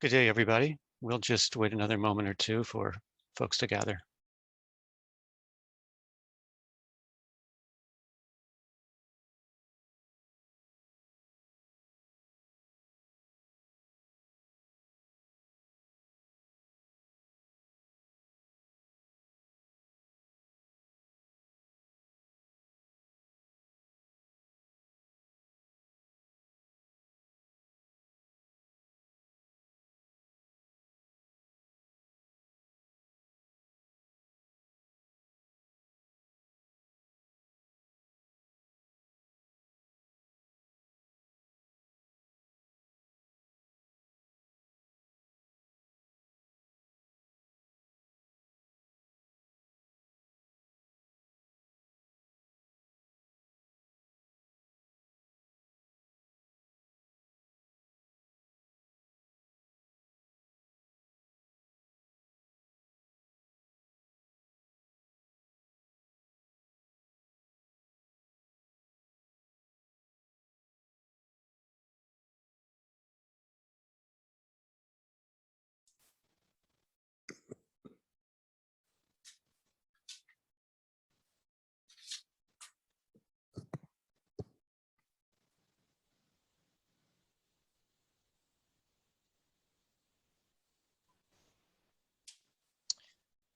Good day, everybody. We'll just wait another moment or two for folks to gather.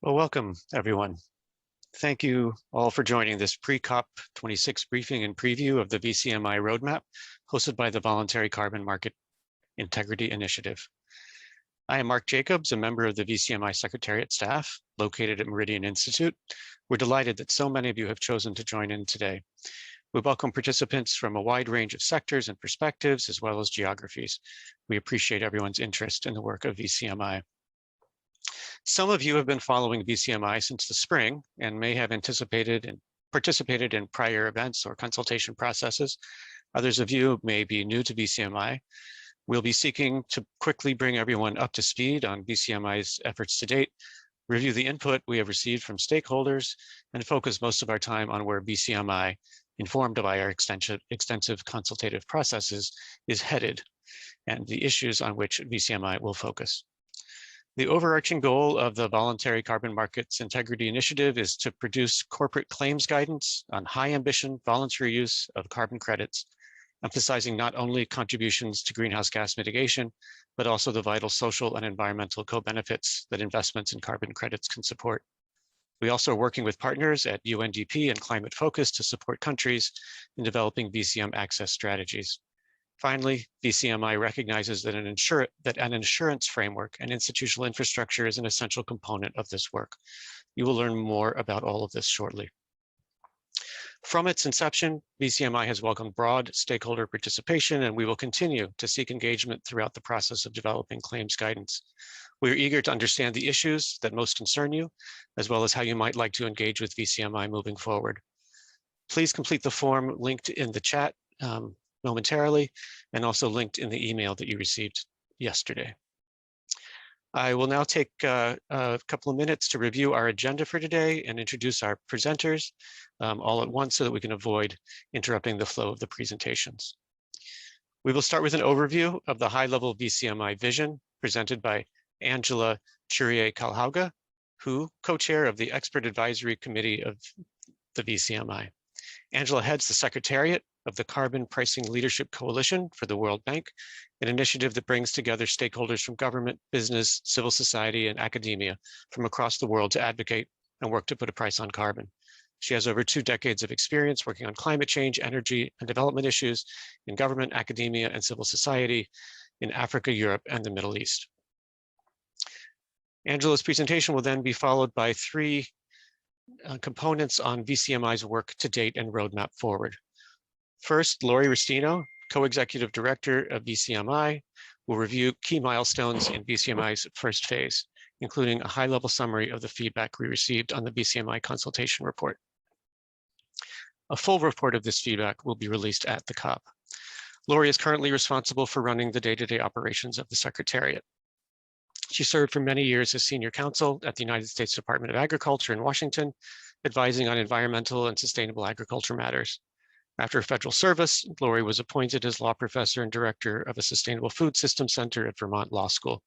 Well, welcome, everyone. Thank you all for joining this pre-COP26 briefing and preview of the VCMI roadmap hosted by the Voluntary Carbon Market Integrity Initiative. I am Mark Jacobs, a member of the VCMI Secretariat staff located at Meridian Institute. We're delighted that so many of you have chosen to join in today. We welcome participants from a wide range of sectors and perspectives, as well as geographies. We appreciate everyone's interest in the work of VCMI. Some of you have been following VCMI since the spring and may have anticipated and participated in prior events or consultation processes. Others of you may be new to VCMI. We'll be seeking to quickly bring everyone up to speed on VCMI's efforts to date, review the input we have received from stakeholders, and focus most of our time on where VCMI, informed by our extensive consultative processes, is headed, and the issues on which VCMI will focus. The overarching goal of the Voluntary Carbon Markets Integrity Initiative is to produce corporate claims guidance on high ambition voluntary use of carbon credits, emphasizing not only contributions to greenhouse gas mitigation, but also the vital social and environmental co-benefits that investments in carbon credits can support. We also are working with partners at UNDP and Climate Focus to support countries in developing VCM access strategies. Finally, VCMI recognizes that an insurance framework and institutional infrastructure is an essential component of this work. You will learn more about all of this shortly. From its inception, VCMI has welcomed broad stakeholder participation, and we will continue to seek engagement throughout the process of developing claims guidance. We are eager to understand the issues that most concern you, as well as how you might like to engage with VCMI moving forward. Please complete the form linked in the chat momentarily, and also linked in the email that you received yesterday. I will now take a couple of minutes to review our agenda for today and introduce our presenters all at once so that we can avoid interrupting the flow of the presentations. We will start with an overview of the high-level VCMI vision presented by Angela Churier-Kalhauga, who co-chair of the Expert Advisory Committee of the VCMI. Angela heads the Secretariat of the Carbon Pricing Leadership Coalition for the World Bank, an initiative that brings together stakeholders from government, business, civil society, and academia from across the world to advocate and work to put a price on carbon. She has over 2 decades of experience working on climate change, energy, and development issues in government, academia, and civil society in Africa, Europe, and the Middle East. Angela's presentation will then be followed by 3 components on VCMI's work to date and roadmap forward. First, Lori Restino, co-executive director of VCMI, will review key milestones in VCMI's first phase, including a high-level summary of the feedback we received on the VCMI consultation report. A full report of this feedback will be released at the COP. Lori is currently responsible for running the day-to-day operations of the Secretariat. She served for many years as senior counsel at the United States Department of Agriculture in Washington, advising on environmental and sustainable agriculture matters. After federal service, Lori was appointed as law professor and director of a Sustainable Food System Center at Vermont Law School.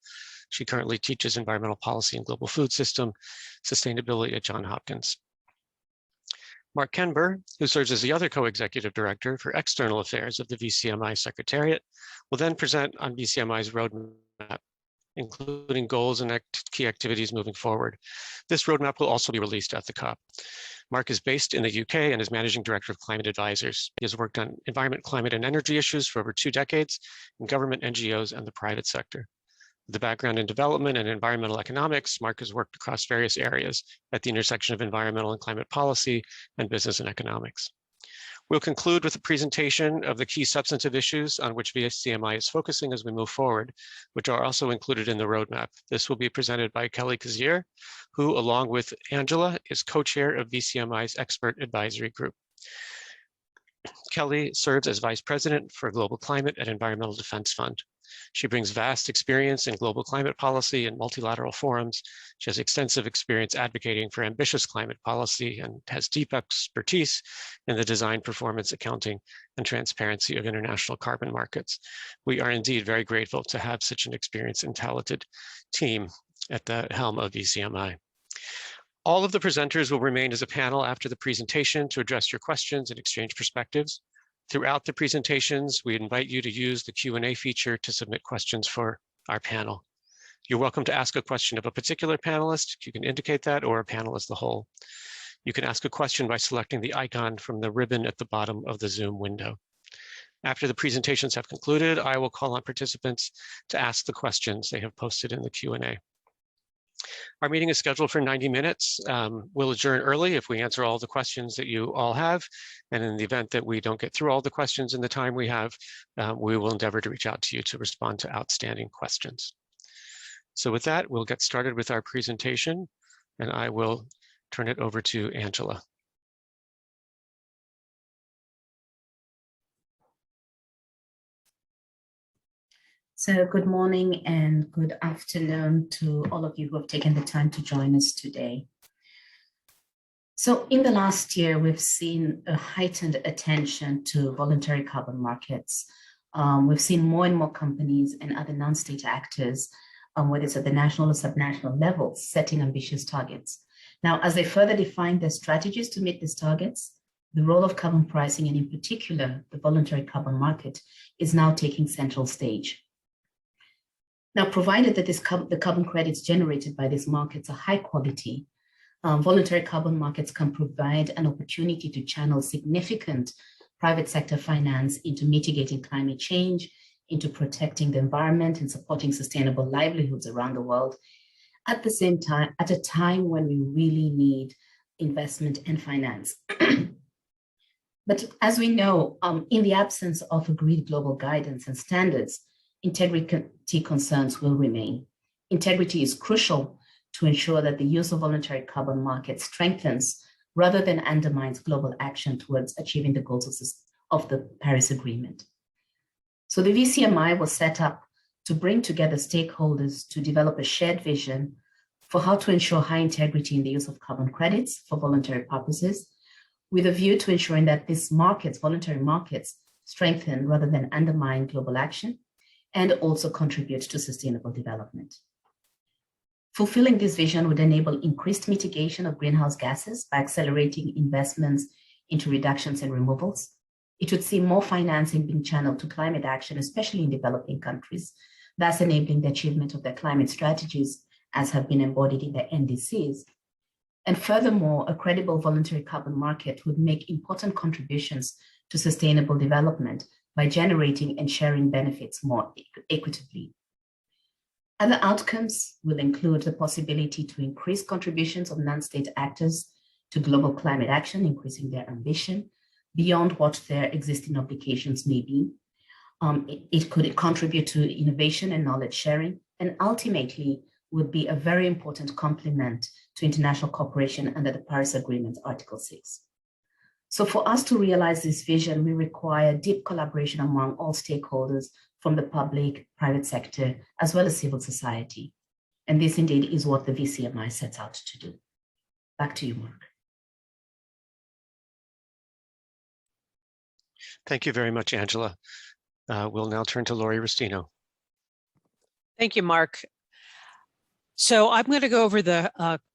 She currently teaches environmental policy and global food system sustainability at Johns Hopkins. Mark Kenber, who serves as the other co-executive director for external affairs of the VCMI Secretariat, will then present on VCMI's roadmap, including goals and key activities moving forward. This roadmap will also be released at the COP. Mark is based in the UK and is managing director of Climate Advisors. He has worked on environment, climate, and energy issues for over 2 decades in government, NGOs, and the private sector. With a background in development and environmental economics, Mark has worked across various areas at the intersection of environmental and climate policy and business and economics. We'll conclude with a presentation of the key substantive issues on which VCMI is focusing as we move forward, which are also included in the roadmap. This will be presented by Kelly Kazier, who, along with Angela, is co-chair of VCMI's Expert Advisory Group. Kelly serves as Vice President for Global Climate at Environmental Defense Fund. She brings vast experience in global climate policy and multilateral forums. She has extensive experience advocating for ambitious climate policy and has deep expertise in the design, performance, accounting, and transparency of international carbon markets. We are indeed very grateful to have such an experienced and talented team at the helm of VCMI. All of the presenters will remain as a panel after the presentation to address your questions and exchange perspectives. Throughout the presentations, we invite you to use the Q&A feature to submit questions for our panel. You're welcome to ask a question of a particular panelist. You can indicate that, or a panel as the whole. You can ask a question by selecting the icon from the ribbon at the bottom of the Zoom window. After the presentations have concluded, I will call on participants to ask the questions they have posted in the Q&A. Our meeting is scheduled for 90 minutes. We'll adjourn early if we answer all the questions that you all have. And in the event that we don't get through all the questions in the time we have, we will endeavor to reach out to you to respond to outstanding questions. So with that, we'll get started with our presentation, and I will turn it over to Angela. So good morning and good afternoon to all of you who have taken the time to join us today. So in the last year, we've seen a heightened attention to voluntary carbon markets. We've seen more and more companies and other non-state actors, whether it's at the national or subnational levels, setting ambitious targets. Now, as they further define their strategies to meet these targets, the role of carbon pricing, and in particular, the voluntary carbon market, is now taking central stage. Now, provided that the carbon credits generated by these markets are high quality, voluntary carbon markets can provide an opportunity to channel significant private sector finance into mitigating climate change, into protecting the environment and supporting sustainable livelihoods around the world. At the same time, at a time when we really need investment and finance. But as we know, in the absence of agreed global guidance and standards, integrity concerns will remain. Integrity is crucial to ensure that the use of voluntary carbon markets strengthens rather than undermines global action towards achieving the goals of the Paris Agreement. So the VCMI was set up to bring together stakeholders to develop a shared vision for how to ensure high integrity in the use of carbon credits for voluntary purposes, with a view to ensuring that these markets, voluntary markets, strengthen rather than undermine global action, and also contribute to sustainable development. Fulfilling this vision would enable increased mitigation of greenhouse gases by accelerating investments into reductions and removals. It would see more financing being channeled to climate action, especially in developing countries, thus enabling the achievement of their climate strategies as have been embodied in the NDCs. And furthermore, a credible voluntary carbon market would make important contributions to sustainable development by generating and sharing benefits more equitably. Other outcomes will include the possibility to increase contributions of non-state actors to global climate action, increasing their ambition beyond what their existing obligations may be. It could contribute to innovation and knowledge sharing, and ultimately would be a very important complement to international cooperation under the Paris Agreement, Article 6. So for us to realize this vision, we require deep collaboration among all stakeholders from the public, private sector, as well as civil society. And this indeed is what the VCMI sets out to do. Back to you, Mark. Thank you very much, Angela. We'll now turn to Lori Rustino. Thank you, Mark. So I'm going to go over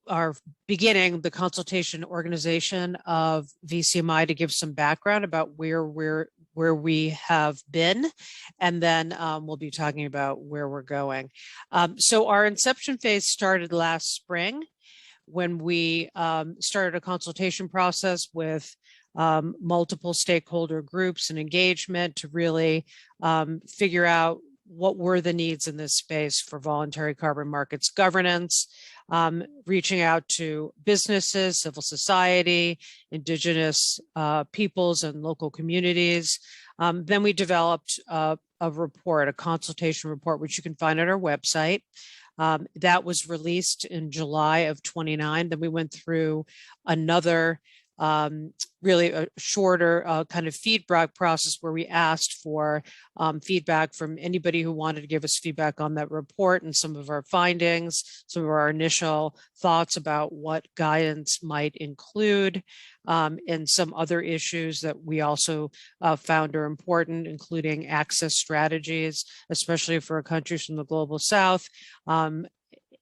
our beginning, the consultation organization of VCMI, to give some background about where we have been, and then we'll be talking about where we're going. So our inception phase started last spring when we started a consultation process with multiple stakeholder groups and engagement to really figure out what were the needs in this space for voluntary carbon markets governance, reaching out to businesses, civil society, indigenous peoples and local communities. Then we developed a report, a consultation report, which you can find on our website. That was released in July of 29. Then we went through another really a shorter kind of feedback process where we asked for feedback from anybody who wanted to give us feedback on that report and some of our findings, some of our initial thoughts about what guidance might include, and some other issues that we also found are important, including access strategies, especially for countries from the global south,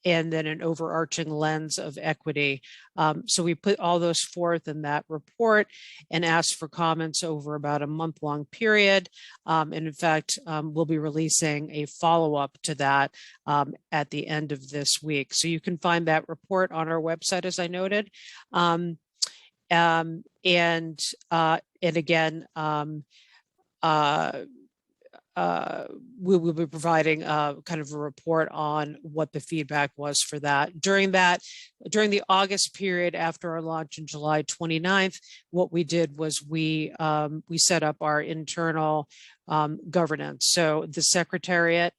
and then an overarching lens of equity. So we put all those forth in that report and asked for comments over about a month-long period. And in fact, we'll be releasing a follow-up to that at the end of this week. So you can find that report on our website, as I noted. And again, we will be providing kind of a report on what the feedback was for that. During the August period after our launch in July 29th, what we did was we set up our internal governance. So the Secretariat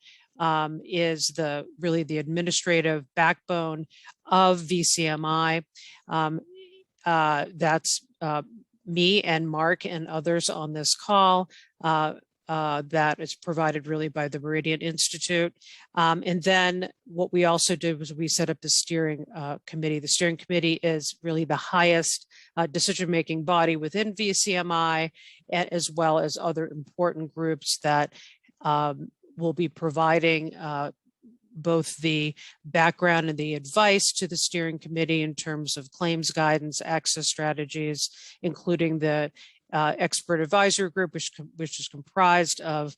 is really the administrative backbone of VCMI. That's me and Mark and others on this call. That is provided really by the Meridian Institute. And then what we also did was we set up the steering committee. The steering committee is really the highest decision-making body within VCMI, as well as other important groups that will be providing both the background and the advice to the steering committee in terms of claims guidance, access strategies, including the expert advisory group, which is comprised of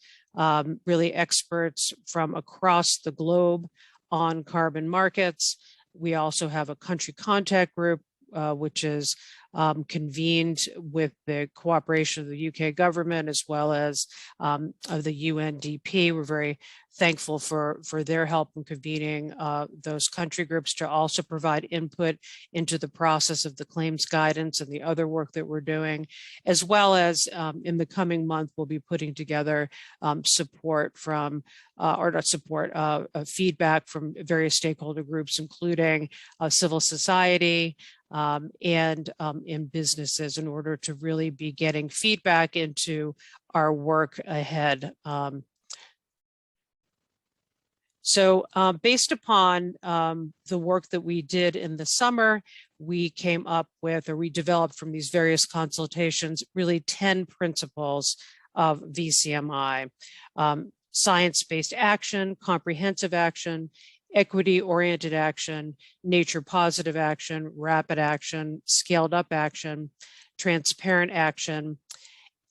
really experts from across the globe on carbon markets. We also have a country contact group, which is convened with the cooperation of the UK government as well as of the UNDP. We're very thankful for their help in convening those country groups to also provide input into the process of the claims guidance and the other work that we're doing, as well as in the coming month, we'll be putting together support from, feedback from various stakeholder groups, including civil society, and in businesses, in order to really be getting feedback into our work ahead. So based upon the work that we did in the summer, we came up with, or we developed from these various consultations, really 10 principles of VCMI: science-based action, comprehensive action, equity-oriented action, nature-positive action, rapid action, scaled-up action, transparent action,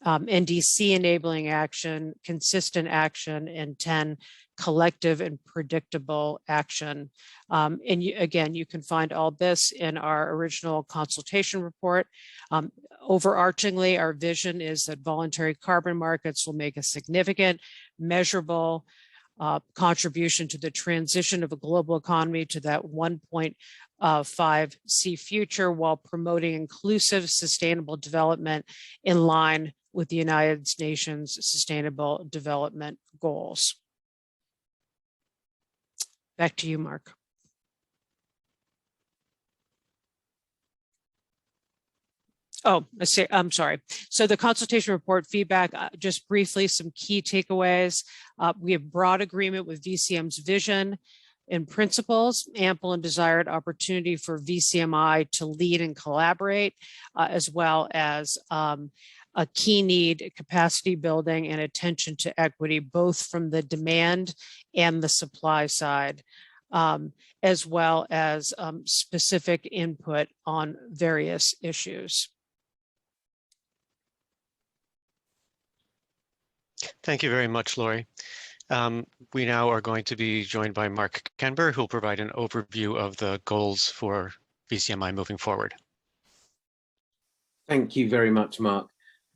NDC-enabling action, consistent action, and 10, collective and predictable action. And again, you can find all this in our original consultation report. Overarchingly, our vision is that voluntary carbon markets will make a significant, measurable contribution to the transition of a global economy to that 1.5 C future, while promoting inclusive, sustainable development in line with the United Nations Sustainable Development Goals. Back to you, Mark. Oh, I'm sorry. So the consultation report feedback, just briefly, some key takeaways. We have broad agreement with VCM's vision and principles, ample and desired opportunity for VCMI to lead and collaborate, as well as a key need, capacity building, and attention to equity, both from the demand and the supply side, as well as specific input on various issues. Thank you very much, Lori. We now are going to be joined by Mark Kenber, who will provide an overview of the goals for VCMI moving forward. Thank you very much, Mark.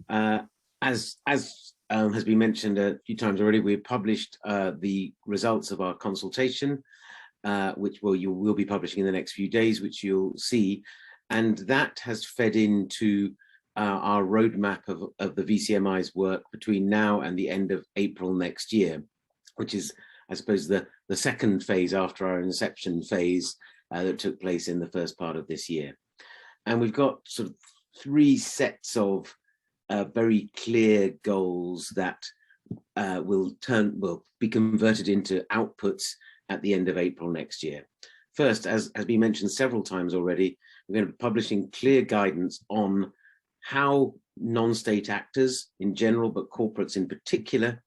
As has been mentioned a few times already, we've published the results of our consultation, which you will be publishing in the next few days, which you'll see, and that has fed into our roadmap of the VCMI's work between now and the end of April next year, which is, I suppose, the second phase after our inception phase that took place in the first part of this year. And we've got sort of 3 sets of very clear goals that will be converted into outputs at the end of April next year. First, as has been mentioned several times already, we're going to be publishing clear guidance on how non-state actors in general, but corporates in particular,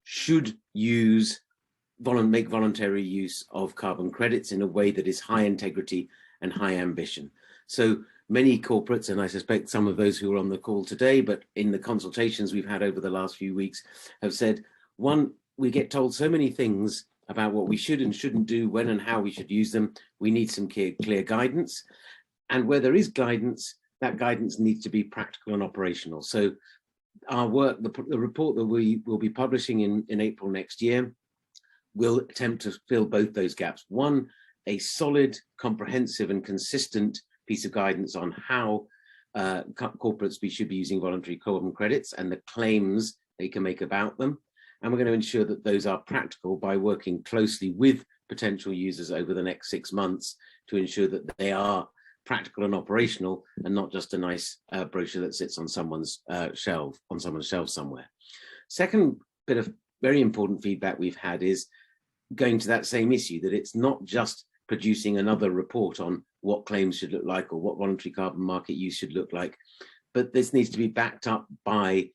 should make voluntary use of carbon credits in a way that is high integrity and high ambition. So many corporates, and I suspect some of those who are on the call today, but in the consultations we've had over the last few weeks, have said, one, we get told so many things about what we should and shouldn't do, when and how we should use them. We need some clear guidance. And where there is guidance, that guidance needs to be practical and operational. So our work, the report that we will be publishing in April next year, will attempt to fill both those gaps. One, a solid, comprehensive and consistent piece of guidance on how corporates should be using voluntary carbon credits and the claims they can make about them. And we're going to ensure that those are practical by working closely with potential users over the next 6 months to ensure that they are practical and operational and not just a nice brochure that sits on someone's shelf somewhere. Second bit of very important feedback we've had is going to that same issue, that it's not just producing another report on what claims should look like or what voluntary carbon market use should look like, but this needs to be backed up by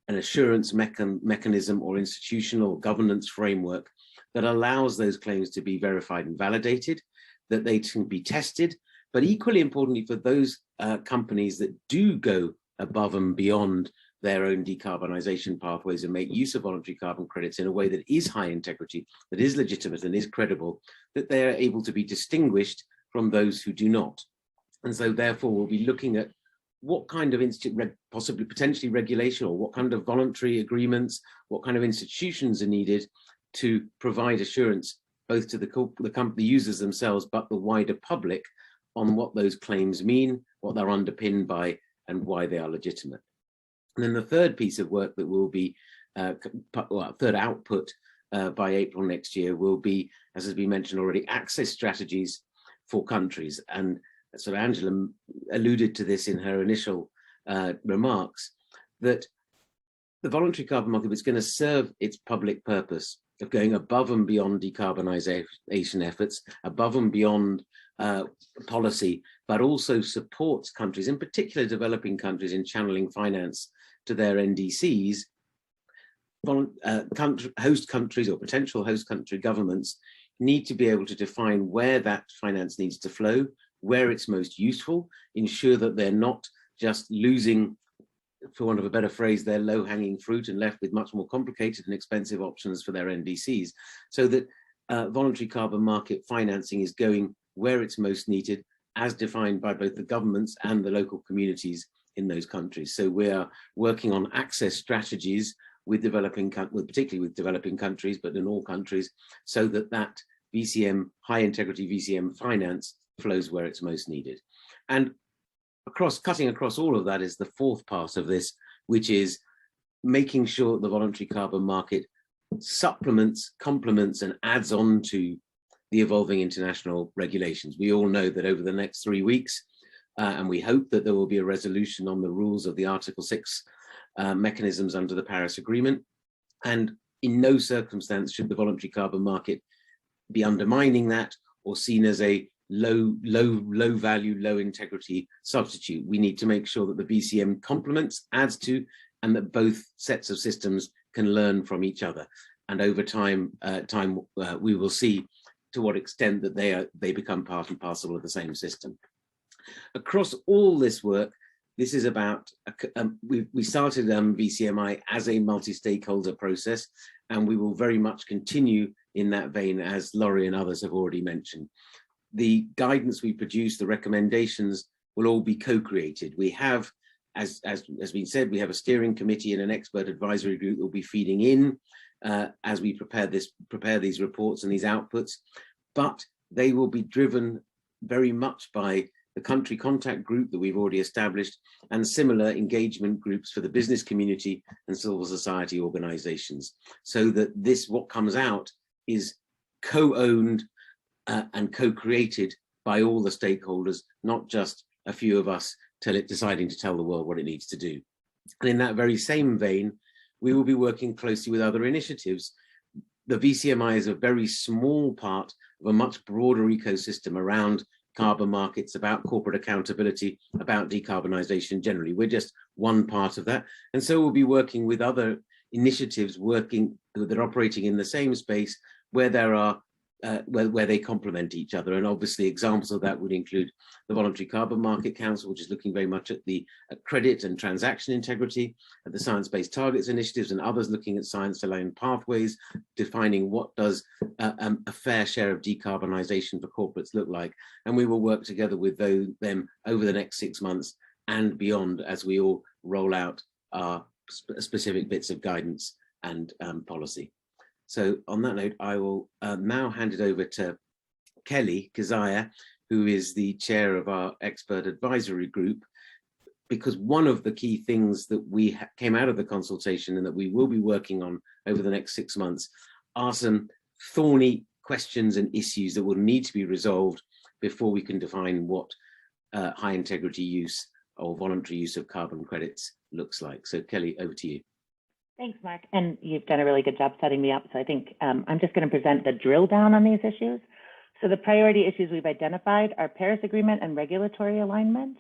an assurance mechanism or institutional governance framework that allows those claims to be verified and validated, that they can be tested, but equally importantly for those companies that do go above and beyond their own decarbonisation pathways and make use of voluntary carbon credits in a way that is high integrity, that is legitimate and is credible, that they are able to be distinguished from those who do not. And so therefore we'll be looking at what kind of possibly potentially regulation, or what kind of voluntary agreements, what kind of institutions are needed to provide assurance both to the users themselves, but the wider public, on what those claims mean, what they're underpinned by, and why they are legitimate. And then the third piece of work that will be, third output by April next year will be, as has been mentioned already, access strategies for countries. And so Angela alluded to this in her initial remarks, that the voluntary carbon market is going to serve its public purpose of going above and beyond decarbonisation efforts, above and beyond policy, but also supports countries, in particular developing countries, in channeling finance to their NDCs. Host countries or potential host country governments need to be able to define where that finance needs to flow, where it's most useful, ensure that they're not just losing, for want of a better phrase, their low-hanging fruit and left with much more complicated and expensive options for their NDCs, so that voluntary carbon market financing is going where it's most needed, as defined by both the governments and the local communities in those countries. So we are working on access strategies with particularly with developing countries, but in all countries, so that that VCM, high integrity VCM finance, flows where it's most needed. And cutting across all of that is the fourth part of this, which is making sure the voluntary carbon market supplements, complements, and adds on to the evolving international regulations. We all know that over the next 3 weeks, and we hope that there will be a resolution on the rules of the Article 6 mechanisms under the Paris Agreement. And in no circumstance should the voluntary carbon market be undermining that or seen as a low value, low integrity substitute. We need to make sure that the VCM complements, adds to, and that both sets of systems can learn from each other. And over time, we will see to what extent that they become part and parcel of the same system. Across all this work, this is about, we started VCMI as a multi-stakeholder process, and we will very much continue in that vein, as Laurie and others have already mentioned. The guidance we produce, the recommendations, will all be co-created. We have, as has been said, we have a steering committee and an expert advisory group that will be feeding in as we prepare these reports and these outputs, but they will be driven very much by the country contact group that we've already established, and similar engagement groups for the business community and civil society organizations, so that what comes out is co-owned and co-created by all the stakeholders, not just a few of us deciding to tell the world what it needs to do. And in that very same vein, we will be working closely with other initiatives. The VCMI is a very small part of a much broader ecosystem around carbon markets, about corporate accountability, about decarbonisation generally. We're just one part of that. And so we'll be working with other initiatives that are operating in the same space where there are where they complement each other. And obviously examples of that would include the Voluntary Carbon Market Council, which is looking very much at the credit and transaction integrity, at the Science Based Targets initiatives, and others looking at science-aligned pathways, defining what does a fair share of decarbonisation for corporates look like. And we will work together with them over the next 6 months and beyond as we all roll out our specific bits of guidance and policy. So on that note, I will now hand it over to Kelly Keziah, who is the chair of our expert advisory group, because one of the key things that we came out of the consultation and that we will be working on over the next 6 months are some thorny questions and issues that will need to be resolved before we can define what high integrity use or voluntary use of carbon credits looks like. So Kelly, over to you. Thanks, Mark. And you've done a really good job setting me up. So I think I'm just going to present the drill down on these issues. So the priority issues we've identified are Paris Agreement and regulatory alignment.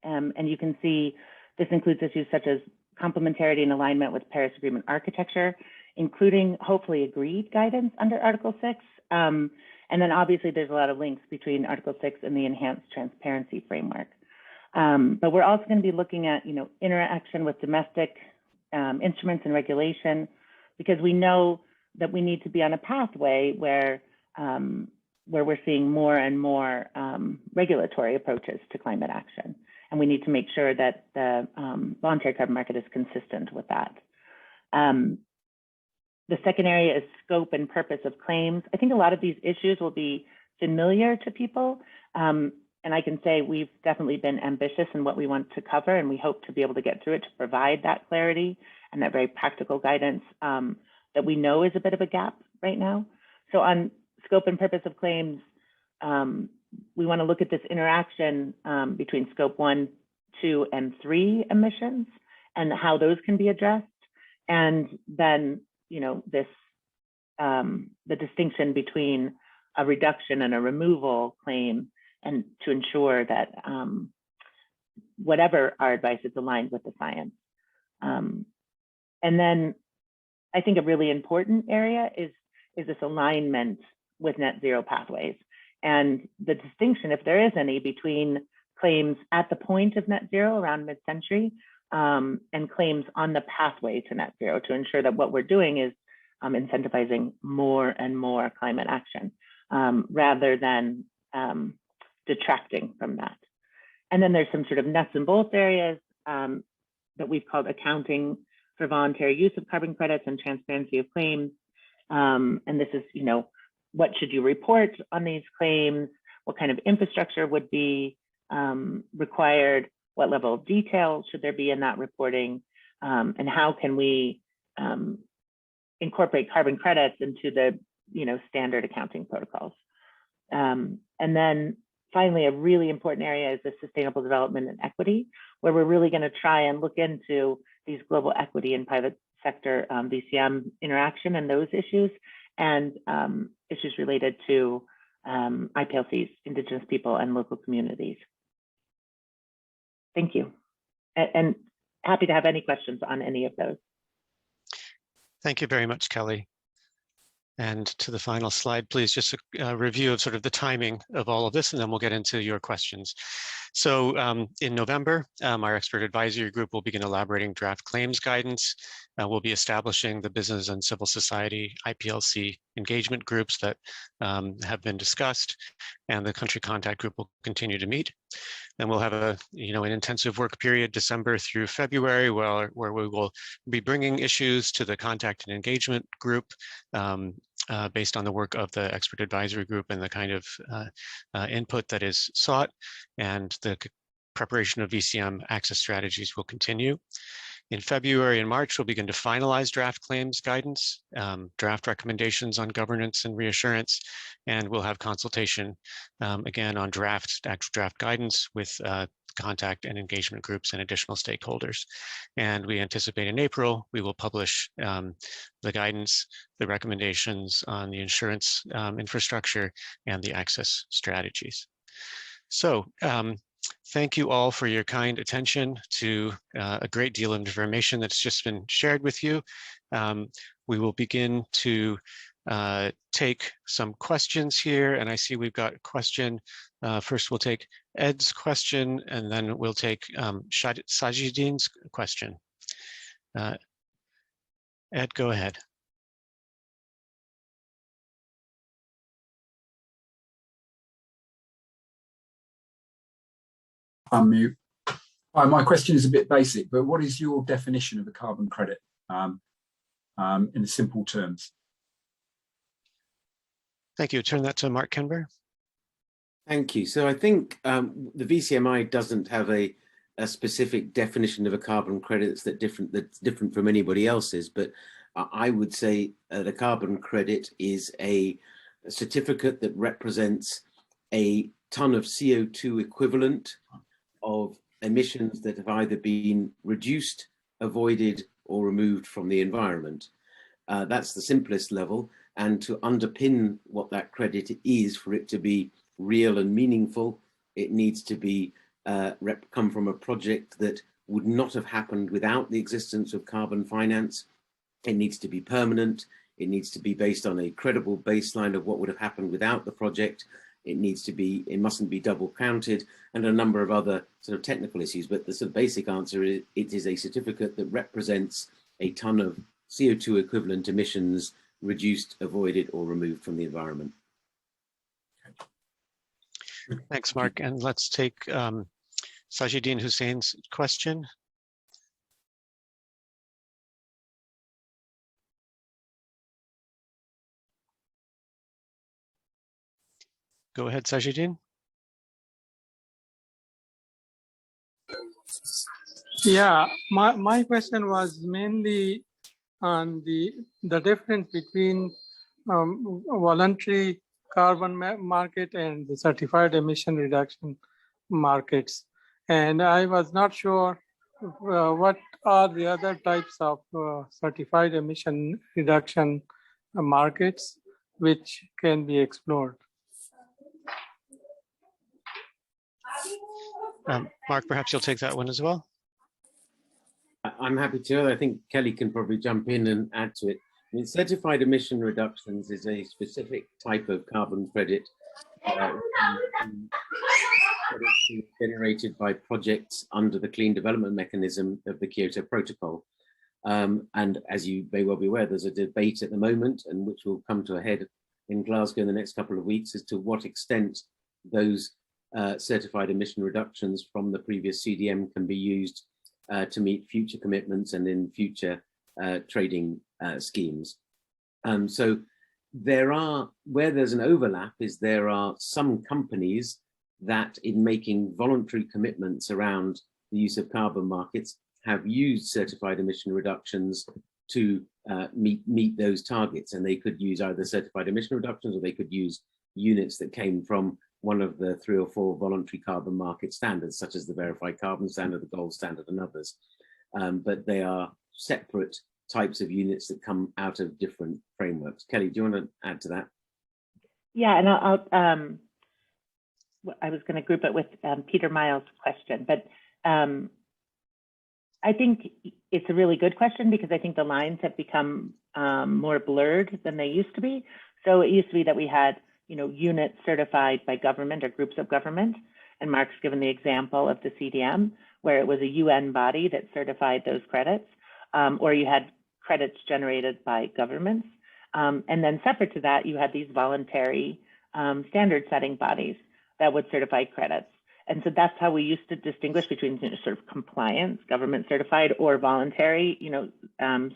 And you can see this includes issues such as complementarity and alignment with Paris Agreement architecture, including hopefully agreed guidance under Article 6. And then obviously there's a lot of links between Article 6 and the enhanced transparency framework. But we're also going to be looking at, interaction with domestic instruments and regulation, because we know that we need to be on a pathway where we're seeing more and more regulatory approaches to climate action. And we need to make sure that the voluntary carbon market is consistent with that. The second area is scope and purpose of claims. I think a lot of these issues will be familiar to people. And I can say we've definitely been ambitious in what we want to cover, and we hope to be able to get through it to provide that clarity and that very practical guidance that we know is a bit of a gap right now. So on scope and purpose of claims, we want to look at this interaction between scope 1, 2, and 3 emissions and how those can be addressed. And then, the distinction between a reduction and a removal claim, and to ensure that whatever our advice is aligned with the science. And then I think a really important area is this alignment with net zero pathways, and the distinction, if there is any, between claims at the point of net zero around mid-century and claims on the pathway to net zero, to ensure that what we're doing is incentivizing more and more climate action rather than detracting from that. And then there's some sort of nuts and bolts areas that we've called accounting for voluntary use of carbon credits and transparency of claims. And this is, what should you report on these claims? What kind of infrastructure would be required? What level of detail should there be in that reporting? And how can we incorporate carbon credits into the, standard accounting protocols? And then finally, a really important area is the sustainable development and equity, where we're really going to try and look into these global equity and private sector VCM interaction and those issues, and issues related to IPLCs, Indigenous people and local communities. Thank you. And happy to have any questions on any of those. Thank you very much, Kelly. And to the final slide, please, just a review of sort of the timing of all of this, and then we'll get into your questions. So in November, our expert advisory group will begin elaborating draft claims guidance. We'll be establishing the business and civil society IPLC engagement groups that have been discussed, and the country contact group will continue to meet. Then we'll have an intensive work period, December through February, where we will be bringing issues to the contact and engagement group based on the work of the expert advisory group and the kind of input that is sought, and the preparation of VCM access strategies will continue. In February and March, we'll begin to finalize draft claims guidance, draft recommendations on governance and reassurance, and we'll have consultation again on actual draft guidance with contact and engagement groups and additional stakeholders. And we anticipate in April, we will publish the guidance, the recommendations on the insurance infrastructure and the access strategies. So thank you all for your kind attention to a great deal of information that's just been shared with you. We will begin to take some questions here, and I see we've got a question. First, we'll take Ed's question, and then we'll take Sajidin's question. Ed, go ahead. Unmute. My question is a bit basic, but what is your definition of a carbon credit in simple terms? Thank you. Turn that to Mark Kenber. Thank you. So I think the VCMI doesn't have a specific definition of a carbon credit that's different from anybody else's, but I would say the carbon credit is a certificate that represents a ton of CO2 equivalent of emissions that have either been reduced, avoided, or removed from the environment. That's the simplest level. And to underpin what that credit is, for it to be real and meaningful, it needs to be come from a project that would not have happened without the existence of carbon finance. It needs to be permanent. It needs to be based on a credible baseline of what would have happened without the project. It mustn't be double counted, and a number of other sort of technical issues. But the sort of basic answer is it is a certificate that represents a ton of CO2 equivalent emissions reduced, avoided, or removed from the environment. Thanks, Mark. And let's take Sajidin Hussein's question. Go ahead, Sajidin. Yeah, my question was mainly on the difference between voluntary carbon market and the certified emission reduction markets. And I was not sure what are the other types of certified emission reduction markets which can be explored. Mark, perhaps you'll take that one as well. I'm happy to. I think Kelly can probably jump in and add to it. I mean, certified emission reductions is a specific type of carbon credit generated by projects under the clean development mechanism of the Kyoto Protocol. And as you may well be aware, there's a debate at the moment, and which will come to a head in Glasgow in the next couple of weeks, as to what extent those certified emission reductions from the previous CDM can be used to meet future commitments and in future trading schemes. So where there's an overlap is there are some companies that, in making voluntary commitments around the use of carbon markets, have used certified emission reductions to meet those targets. And they could use either certified emission reductions, or they could use units that came from one of the 3 or 4 voluntary carbon market standards, such as the verified carbon standard, the gold standard, and others. But they are separate types of units that come out of different frameworks. Kelly, do you want to add to that? Yeah, and I was going to group it with Peter Miles' question, but I think it's a really good question because I think the lines have become more blurred than they used to be. So it used to be that we had, units certified by government or groups of government, and Mark's given the example of the CDM, where it was a UN body that certified those credits, or you had credits generated by governments. And then separate to that, you had these voluntary standard setting bodies that would certify credits. And so that's how we used to distinguish between sort of compliance, government certified, or voluntary,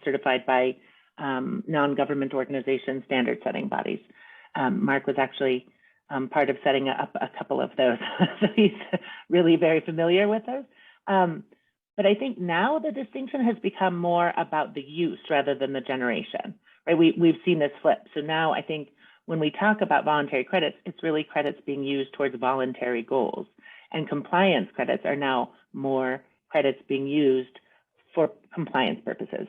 certified by non-government organization standard setting bodies. Mark was actually part of setting up a couple of those. So he's really very familiar with those. But I think now the distinction has become more about the use rather than the generation, right? We've seen this flip. So now I think when we talk about voluntary credits, it's really credits being used towards voluntary goals. And compliance credits are now more credits being used for compliance purposes,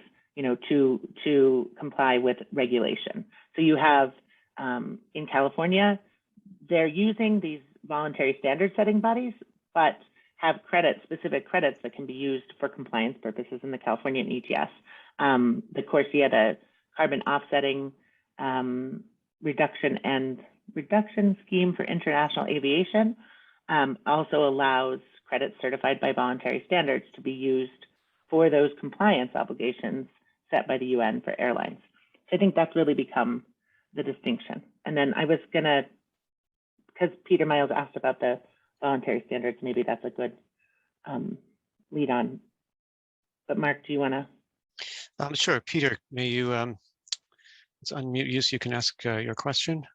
to comply with regulation. So you have in California, they're using these voluntary standard setting bodies, but have credits, specific credits that can be used for compliance purposes in the California ETS. The CORSIA, the carbon offsetting reduction scheme for international aviation, also allows credits certified by voluntary standards to be used for those compliance obligations set by the UN for airlines. So I think that's really become the distinction. And then I was gonna, because Peter Miles asked about the voluntary standards, maybe that's a good lead on. But Mark, do you wanna? Sure, Peter, may you let's unmute you so you can ask your question.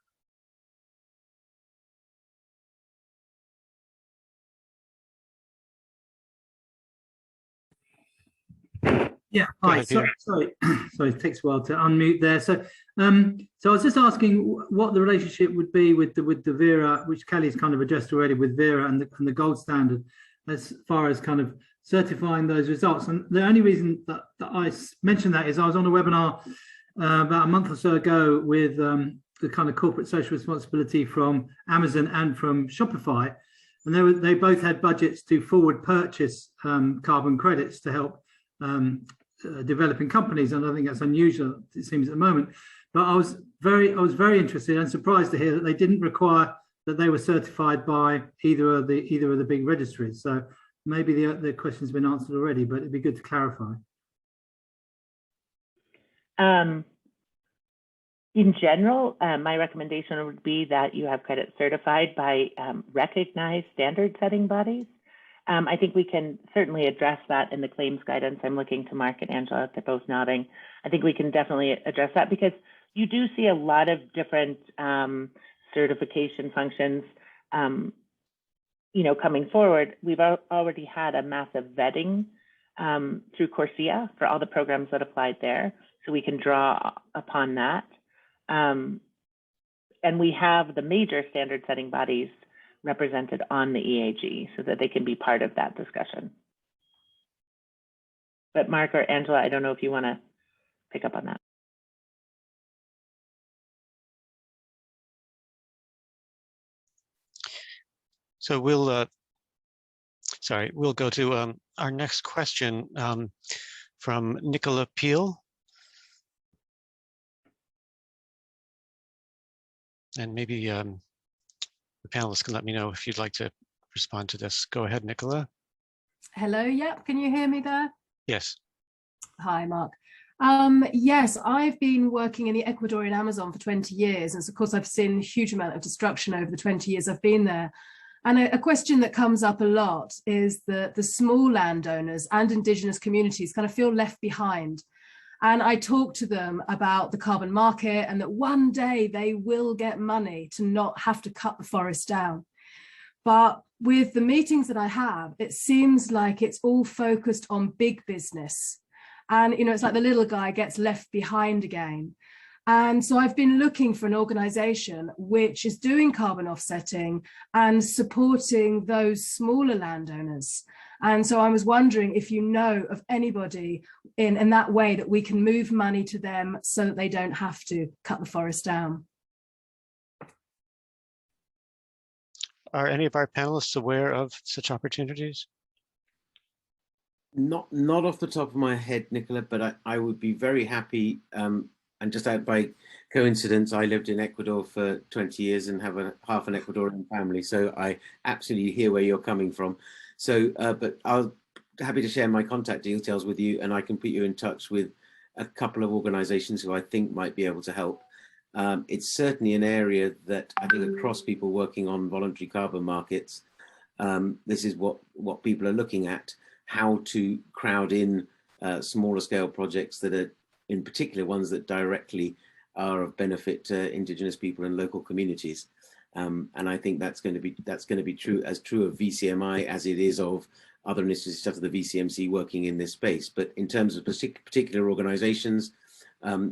Yeah, hi. Ahead, sorry, it takes a while to unmute there. So, so I was just asking what the relationship would be with the Vera, which Kelly's kind of addressed already, with Vera and the gold standard, as far as kind of certifying those results. And the only reason that I mentioned that is I was on a webinar about a month or so ago with the kind of corporate social responsibility from Amazon and from Shopify, and they both had budgets to forward purchase carbon credits to help developing companies, and I think that's unusual, it seems, at the moment. But I was very interested and surprised to hear that they didn't require that they were certified by either of the big registries. So maybe the question's been answered already, but it'd be good to clarify. In general, my recommendation would be that you have credit certified by recognized standard setting bodies. I think we can certainly address that in the claims guidance. I'm looking to Mark and Angela, they're both nodding. I think we can definitely address that because you do see a lot of different certification functions, coming forward. We've already had a massive vetting through CORSIA for all the programs that applied there, so we can draw upon that. And we have the major standard setting bodies represented on the EAG so that they can be part of that discussion. But Mark or Angela, I don't know if you want to pick up on that. So we'll go to our next question from Nicola Peel. And maybe the panelists can let me know if you'd like to respond to this. Go ahead, Nicola. Hello, yep, can you hear me there? Yes. Hi, Mark. Yes, I've been working in the Ecuadorian Amazon for 20 years. And so, of course, I've seen a huge amount of destruction over the 20 years I've been there. And a question that comes up a lot is that the small landowners and indigenous communities kind of feel left behind. And I talk to them about the carbon market and that one day they will get money to not have to cut the forest down. But with the meetings that I have, it seems like it's all focused on big business. And, it's like the little guy gets left behind again. And so I've been looking for an organization which is doing carbon offsetting and supporting those smaller landowners. And so I was wondering if you know of anybody in that way that we can move money to them so that they don't have to cut the forest down. Are any of our panelists aware of such opportunities? Not off the top of my head, Nicola, but I would be very happy. And just out by coincidence, I lived in Ecuador for 20 years and have half an Ecuadorian family, so I absolutely hear where you're coming from. So, but I'll happy to share my contact details with you, and I can put you in touch with a couple of organisations who I think might be able to help. It's certainly an area that I think across people working on voluntary carbon markets, this is what people are looking at. How to crowd in smaller scale projects that are, in particular, ones that directly are of benefit to Indigenous people and local communities. And I think that's going to be true of VCMI as it is of other initiatives such as the VCMC working in this space. But in terms of particular organisations,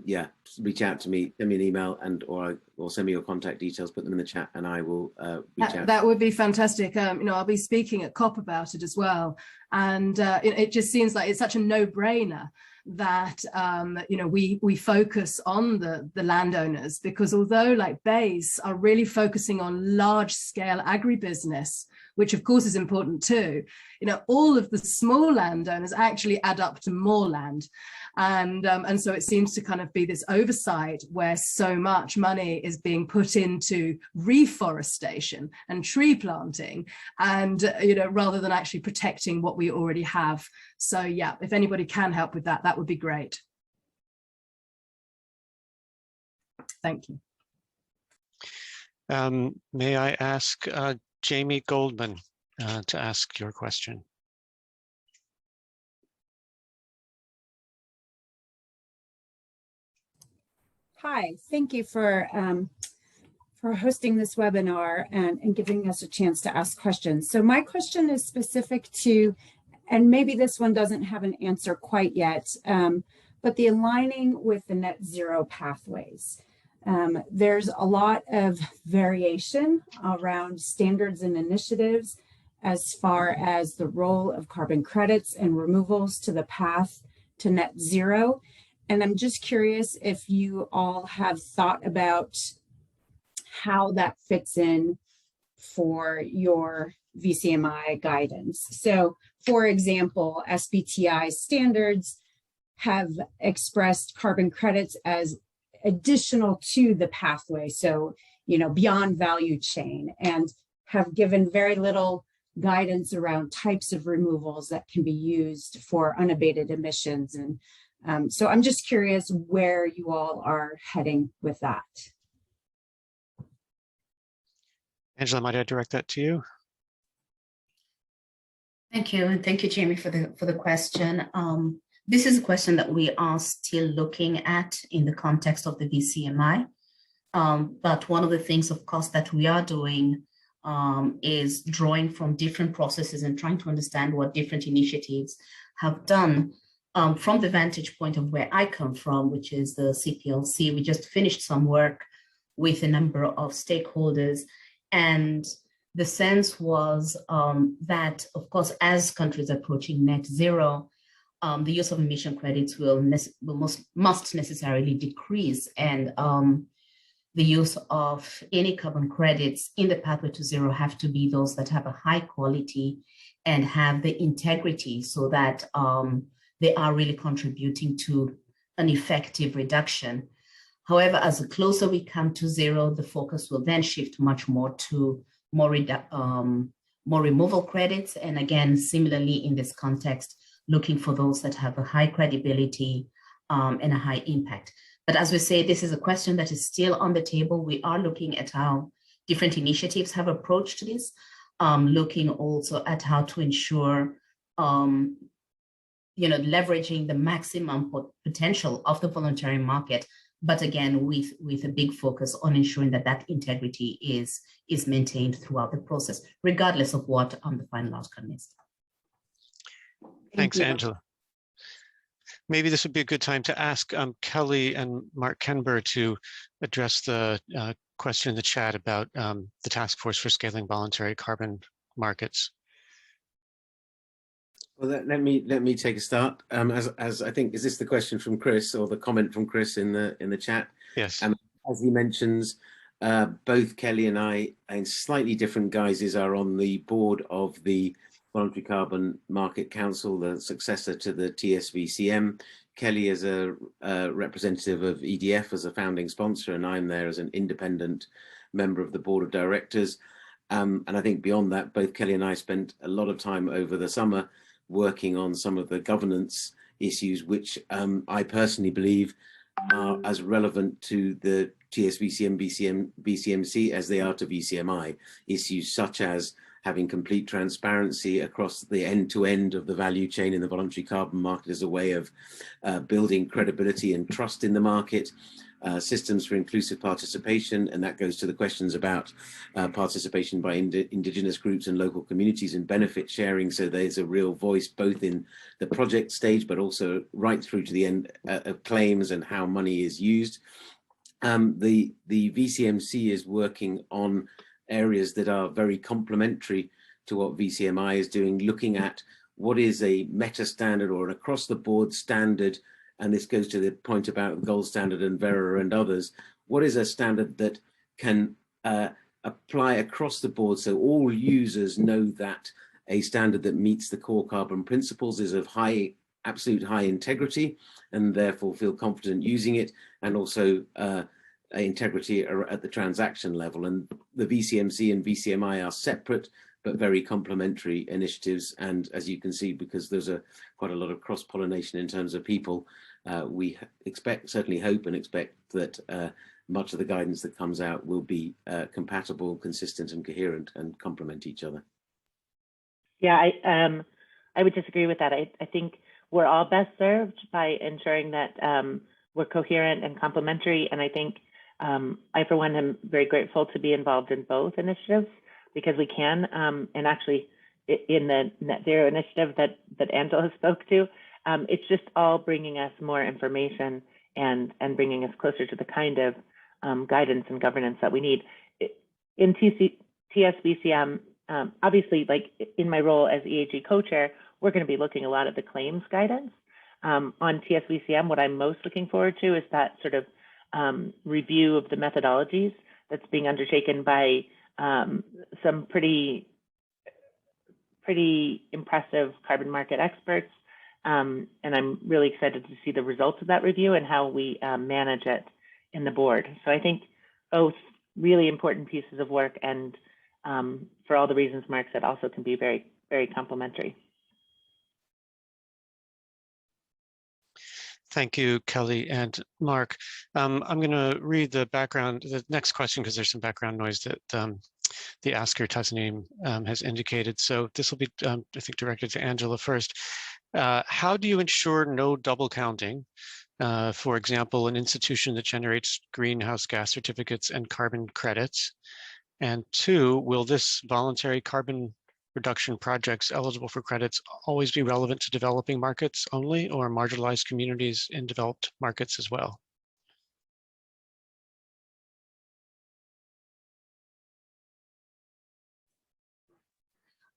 yeah, reach out to me, send me an email, or send me your contact details, put them in the chat, and I will reach out. That would be fantastic. I'll be speaking at COP about it as well, and it just seems like it's such a no-brainer that we focus on the landowners, because although like BASE are really focusing on large-scale agribusiness, which of course is important too, all of the small landowners actually add up to more land. And so it seems to kind of be this oversight where so much money is being put into reforestation and tree planting, and rather than actually protecting what we already have. So yeah, if anybody can help with that, that would be great. Thank you. May I ask Jamie Goldman to ask your question? Hi, thank you for hosting this webinar and giving us a chance to ask questions. So my question is specific to, and maybe this one doesn't have an answer quite yet, but the aligning with the net zero pathways. There's a lot of variation around standards and initiatives as far as the role of carbon credits and removals to the path to net zero. And I'm just curious if you all have thought about how that fits in for your VCMI guidance. So, for example, SBTI standards have expressed carbon credits as additional to the pathway, so, beyond value chain, and have given very little guidance around types of removals that can be used for unabated emissions. And so I'm just curious where you all are heading with that. Angela, might I direct that to you? Thank you, and thank you, Jamie, for the question. This is a question that we are still looking at in the context of the VCMI. But one of the things, of course, that we are doing is drawing from different processes and trying to understand what different initiatives have done. From the vantage point of where I come from, which is the CPLC, we just finished some work with a number of stakeholders, and the sense was that, of course, as countries approaching net zero, the use of emission credits must necessarily decrease, and the use of any carbon credits in the pathway to zero have to be those that have a high quality and have the integrity so that they are really contributing to an effective reduction. However, as the closer we come to zero, the focus will then shift much more to more removal credits. And again, similarly in this context, looking for those that have a high credibility and a high impact. But as we say, this is a question that is still on the table. We are looking at how different initiatives have approached this, looking also at how to ensure leveraging the maximum potential of the voluntary market, but again, with a big focus on ensuring that integrity is maintained throughout the process, regardless of what the final outcome is. Thanks, Angela. Maybe this would be a good time to ask Kelly and Mark Kenber to address the question in the chat about the Task Force for Scaling Voluntary Carbon Markets. Well, let me take a start. As I think, is this the question from Chris or the comment from Chris in the chat? Yes. As he mentions, both Kelly and I, in slightly different guises, are on the board of the Voluntary Carbon Market Council, the successor to the TSVCM. Kelly is a representative of EDF as a founding sponsor, and I'm there as an independent member of the board of directors. And I think beyond that, both Kelly and I spent a lot of time over the summer working on some of the governance issues, which I personally believe are as relevant to the TSVCM, VCMC as they are to VCMI. Issues such as having complete transparency across the end-to-end of the value chain in the voluntary carbon market as a way of building credibility and trust in the market, systems for inclusive participation, and that goes to the questions about participation by indigenous groups and local communities and benefit sharing, so there's a real voice both in the project stage but also right through to the end of claims and how money is used. The VCMC is working on areas that are very complementary to what VCMI is doing, looking at what is a meta standard or an across the board standard, and this goes to the point about gold standard and Vera and others. What is a standard that can apply across the board so all users know that a standard that meets the core carbon principles is of absolute high integrity and therefore feel confident using it, and also integrity at the transaction level. And the VCMC and VCMI are separate but very complementary initiatives, and as you can see, because there's quite a lot of cross-pollination in terms of people, we certainly hope and expect that much of the guidance that comes out will be compatible, consistent and coherent and complement each other. Yeah, I would disagree with that. I think we're all best served by ensuring that we're coherent and complementary, and I think I, for one, am very grateful to be involved in both initiatives because we can, and actually in the net zero initiative that Angela spoke to, it's just all bringing us more information and bringing us closer to the kind of guidance and governance that we need. In TSVCM, obviously, like in my role as EAG co-chair, we're going to be looking a lot at the claims guidance. On TSVCM, what I'm most looking forward to is that sort of review of the methodologies that's being undertaken by some pretty impressive carbon market experts. And I'm really excited to see the results of that review and how we manage it in the board. So I think both really important pieces of work, and for all the reasons Mark said, also can be very, very complementary. Thank you, Kelly and Mark. I'm going to read the next question, because there's some background noise that the asker Tasneem has indicated. So this will be, I think, directed to Angela first. How do you ensure no double counting? For example, an institution that generates greenhouse gas certificates and carbon credits. And two, will this voluntary carbon reduction projects eligible for credits always be relevant to developing markets only, or marginalized communities in developed markets as well?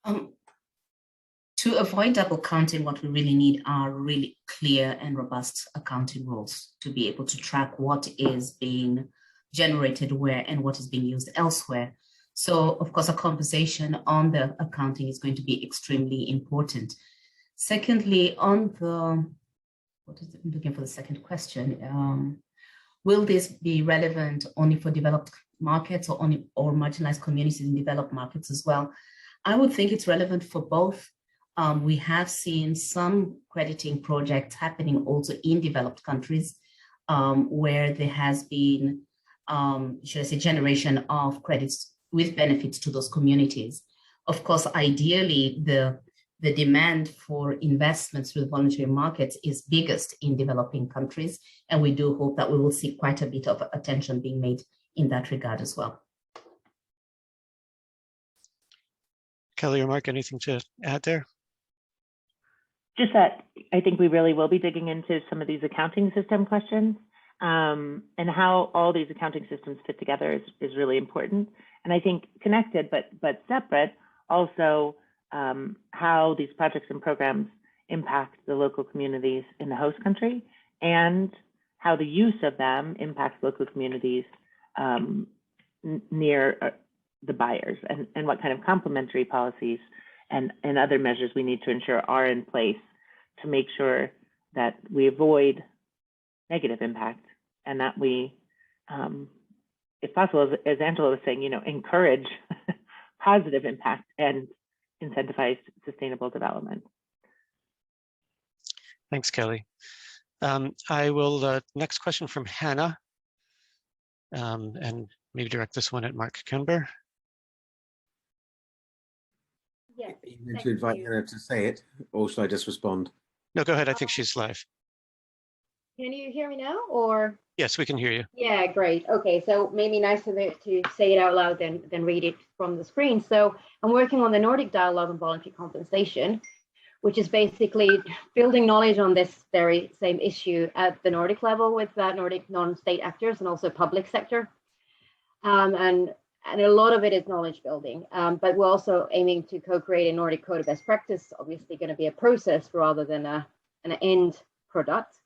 To avoid double counting, what we really need are really clear and robust accounting rules to be able to track what is being generated where and what is being used elsewhere. So, of course, a conversation on the accounting is going to be extremely important. Secondly, on the, I'm looking for the second question. Will this be relevant only for developed markets or marginalized communities in developed markets as well? I would think it's relevant for both. We have seen some crediting projects happening also in developed countries where there has been, should I say, generation of credits with benefits to those communities. Of course, ideally, the demand for investments through the voluntary markets is biggest in developing countries, and we do hope that we will see quite a bit of attention being made in that regard as well. Kelly or Mark, anything to add there? Just that I think we really will be digging into some of these accounting system questions, and how all these accounting systems fit together is really important. And I think connected but separate, also how these projects and programs impact the local communities in the host country, and how the use of them impacts local communities near the buyers, and what kind of complementary policies and other measures we need to ensure are in place to make sure that we avoid negative impact, and that we, if possible, as Angela was saying, encourage positive impact and incentivize sustainable development. Thanks, Kelly. I will, next question from Hannah, and maybe direct this one at Mark Kimber. Yes. You need to invite Hannah to say it, or should I just respond? No, go ahead. I think she's live. Can you hear me now, or? Yes, we can hear you. Yeah, great. Okay, so maybe nicer to say it out loud than read it from the screen. So I'm working on the Nordic Dialogue on Voluntary Compensation, which is basically building knowledge on this very same issue at the Nordic level with Nordic non-state actors and also public sector. And a lot of it is knowledge building, but we're also aiming to co-create a Nordic code of best practice, obviously going to be a process rather than an end product.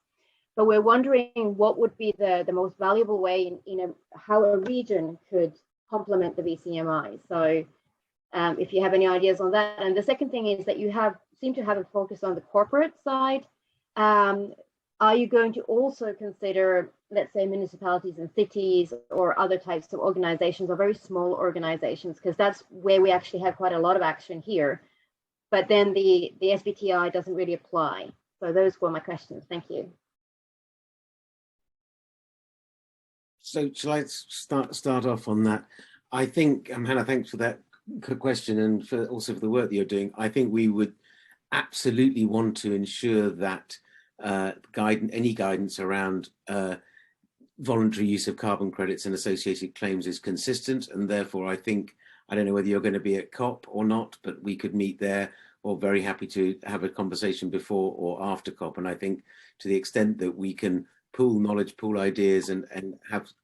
But we're wondering what would be the most valuable way in how a region could complement the VCMI. So if you have any ideas on that. And the second thing is that you seem to have a focus on the corporate side. Are you going to also consider, let's say, municipalities and cities or other types of organizations or very small organizations? Because that's where we actually have quite a lot of action here. But then the SBTI doesn't really apply. So those were my questions. Thank you. So shall I start off on that? I think, Hannah, thanks for that question and also for the work that you're doing. I think we would absolutely want to ensure that any guidance around voluntary use of carbon credits and associated claims is consistent. And therefore, I don't know whether you're going to be at COP or not, but we could meet there, or very happy to have a conversation before or after COP. And I think to the extent that we can pool knowledge, pool ideas, and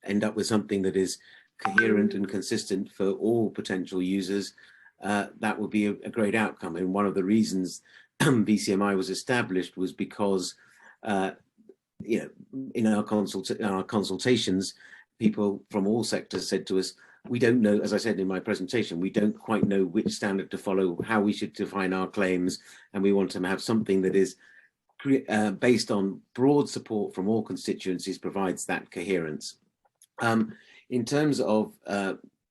end up with something that is coherent and consistent for all potential users, that would be a great outcome. And one of the reasons VCMI was established was because in our consultations, people from all sectors said to us, we don't know, as I said in my presentation, we don't quite know which standard to follow, how we should define our claims, and we want to have something that is based on broad support from all constituencies, provides that coherence. In terms of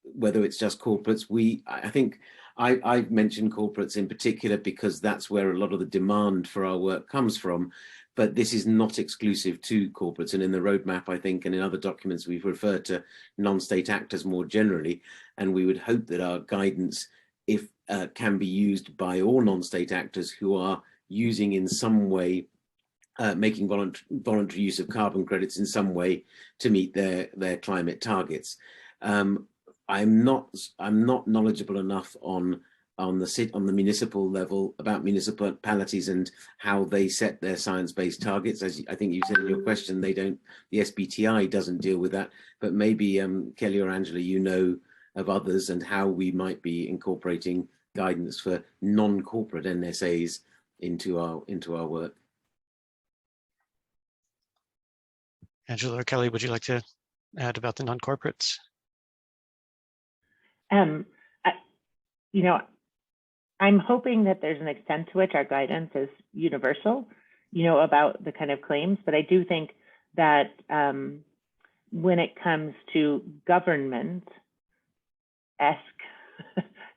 whether it's just corporates, I think I've mentioned corporates in particular because that's where a lot of the demand for our work comes from, but this is not exclusive to corporates. And in the roadmap, I think, and in other documents, we've referred to non-state actors more generally, and we would hope that our guidance, if can be used by all non-state actors who are using in some way, making voluntary use of carbon credits in some way to meet their climate targets. I'm not knowledgeable enough on the municipal level about municipalities and how they set their science-based targets. As I think you said in your question, the SBTI doesn't deal with that, but maybe Kelly or Angela, you know of others and how we might be incorporating guidance for non-corporate NSAs into our work. Angela or Kelly, would you like to add about the non-corporates? I'm hoping that there's an extent to which our guidance is universal, about the kind of claims, but I do think that when it comes to government-esque,